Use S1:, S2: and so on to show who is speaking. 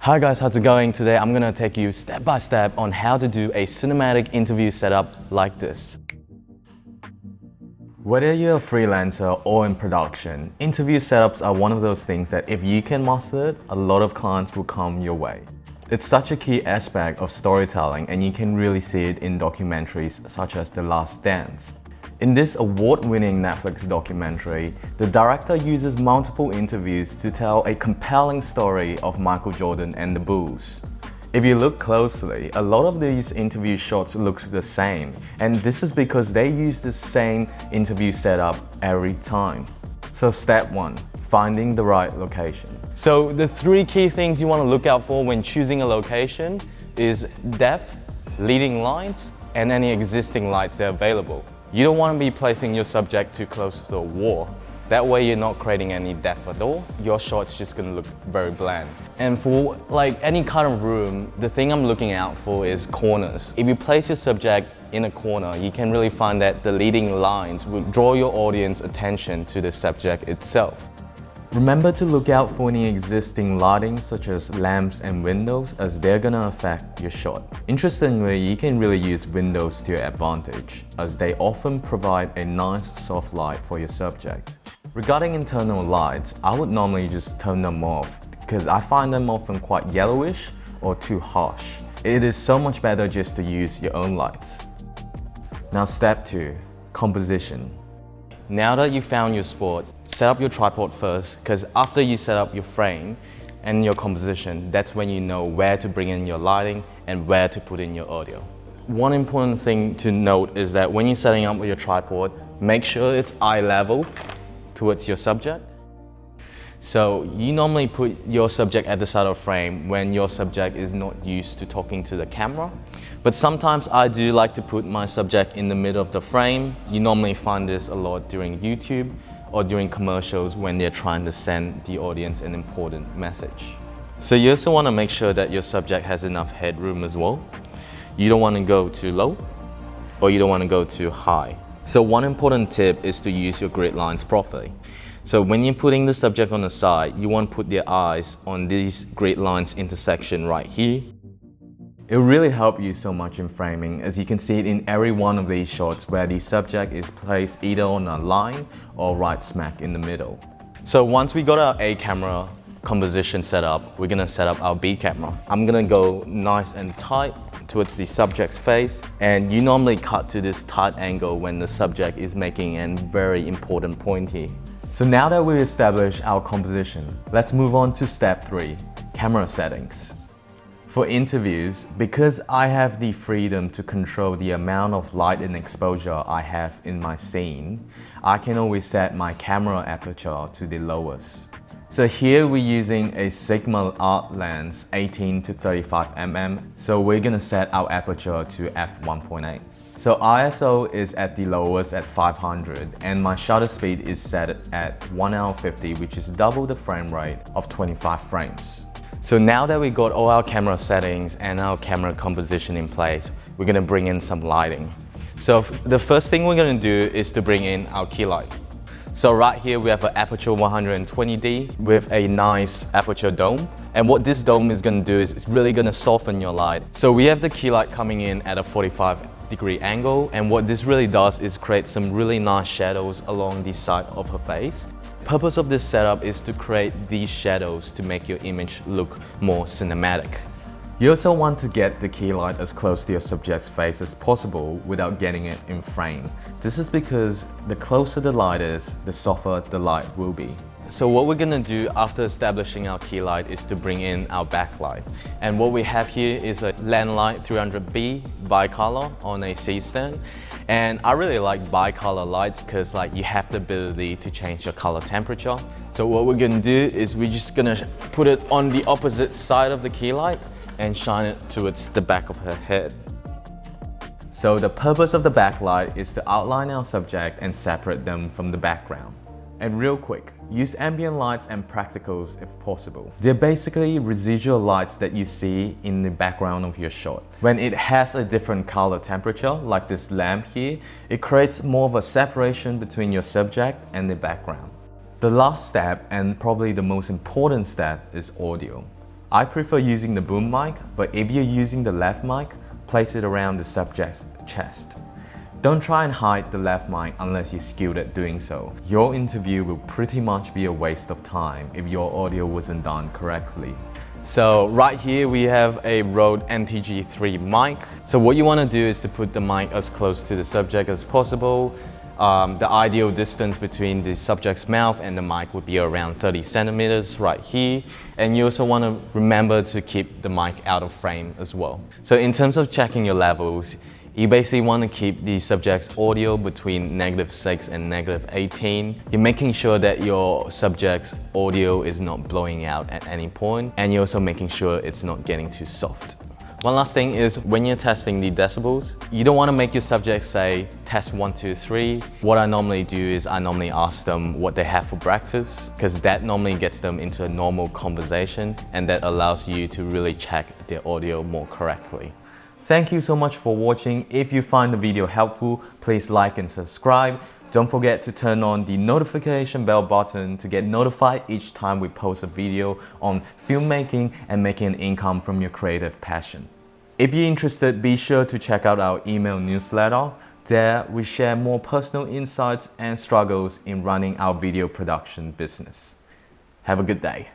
S1: Hi guys, how's it going? Today I'm gonna take you step by step on how to do a cinematic interview setup like this. Whether you're a freelancer or in production, interview setups are one of those things that if you can master it, a lot of clients will come your way. It's such a key aspect of storytelling, and you can really see it in documentaries such as The Last Dance. In this award-winning Netflix documentary, the director uses multiple interviews to tell a compelling story of Michael Jordan and the Bulls. If you look closely, a lot of these interview shots look the same, and this is because they use the same interview setup every time. So step 1, finding the right location. So the 3 key things you want to look out for when choosing a location is depth, leading lines, and any existing lights that are available. You don't want to be placing your subject too close to the wall. That way you're not creating any depth at all. Your shot's just going to look very bland. And for like any kind of room, the thing I'm looking out for is corners. If you place your subject in a corner, you can really find that the leading lines will draw your audience attention to the subject itself. Remember to look out for any existing lighting such as lamps and windows, as they're gonna affect your shot. Interestingly, you can really use windows to your advantage, as they often provide a nice soft light for your subject. Regarding internal lights, I would normally just turn them off because I find them often quite yellowish or too harsh. It is so much better just to use your own lights. Now step 2, composition. Now that you found your spot, set up your tripod first, because after you set up your frame and your composition, that's when you know where to bring in your lighting and where to put in your audio. One important thing to note is that when you're setting up your tripod, make sure it's eye level towards your subject. So you normally put your subject at the side of the frame when your subject is not used to talking to the camera. But sometimes I do like to put my subject in the middle of the frame. You normally find this a lot during YouTube or during commercials when they're trying to send the audience an important message. So you also want to make sure that your subject has enough headroom as well. You don't want to go too low or you don't want to go too high. So one important tip is to use your grid lines properly. So when you're putting the subject on the side, you want to put their eyes on these grid lines intersection right here. It will really help you so much in framing, as you can see it in every one of these shots where the subject is placed either on a line or right smack in the middle. So once we got our A camera composition set up, we're gonna set up our B camera. I'm gonna go nice and tight towards the subject's face, and you normally cut to this tight angle when the subject is making a very important point here. So now that we've established our composition, let's move on to step 3, camera settings. For interviews, because I have the freedom to control the amount of light and exposure I have in my scene, I can always set my camera aperture to the lowest. So here we're using a Sigma art lens 18 to 35 mm, so we're gonna set our aperture to f1.8. So ISO is at the lowest at 500, and my shutter speed is set at 1 hour 50, which is double the frame rate of 25 frames. So now that we got all our camera settings and our camera composition in place, we're gonna bring in some lighting. So the first thing we're gonna do is to bring in our key light. So right here we have an aperture 120D with a nice aperture dome. And what this dome is gonna do is it's really gonna soften your light. So we have the key light coming in at a 45-degree angle, and what this really does is create some really nice shadows along the side of her face. The purpose of this setup is to create these shadows to make your image look more cinematic. You also want to get the key light as close to your subject's face as possible without getting it in frame. This is because the closer the light is, the softer the light will be. So what we're gonna do after establishing our key light is to bring in our backlight. And what we have here is a Landlight 300B bicolor on a C-stand. And I really like bicolor lights because you have the ability to change your color temperature. So what we're gonna do is we're just gonna put it on the opposite side of the key light and shine it towards the back of her head. So the purpose of the backlight is to outline our subject and separate them from the background. And real quick, use ambient lights and practicals if possible. They're basically residual lights that you see in the background of your shot. When it has a different color temperature, like this lamp here, it creates more of a separation between your subject and the background. The last step, and probably the most important step, is audio. I prefer using the boom mic, but if you're using the left mic, place it around the subject's chest. Don't try and hide the left mic unless you're skilled at doing so. Your interview will pretty much be a waste of time if your audio wasn't done correctly. So right here we have a Rode NTG3 mic. So what you want to do is to put the mic as close to the subject as possible. The ideal distance between the subject's mouth and the mic would be around 30 centimeters right here. And you also want to remember to keep the mic out of frame as well. So in terms of checking your levels, you basically want to keep the subject's audio between -6 and -18. You're making sure that your subject's audio is not blowing out at any point, and you're also making sure it's not getting too soft. One last thing is when you're testing the decibels, you don't want to make your subject say test 1, 2, 3. What I normally do is I normally ask them what they have for breakfast, because that normally gets them into a normal conversation, and that allows you to really check their audio more correctly. Thank you so much for watching. If you find the video helpful, please like and subscribe. Don't forget to turn on the notification bell button to get notified each time we post a video on filmmaking and making an income from your creative passion. If you're interested, be sure to check out our email newsletter. There, we share more personal insights and struggles in running our video production business. Have a good day.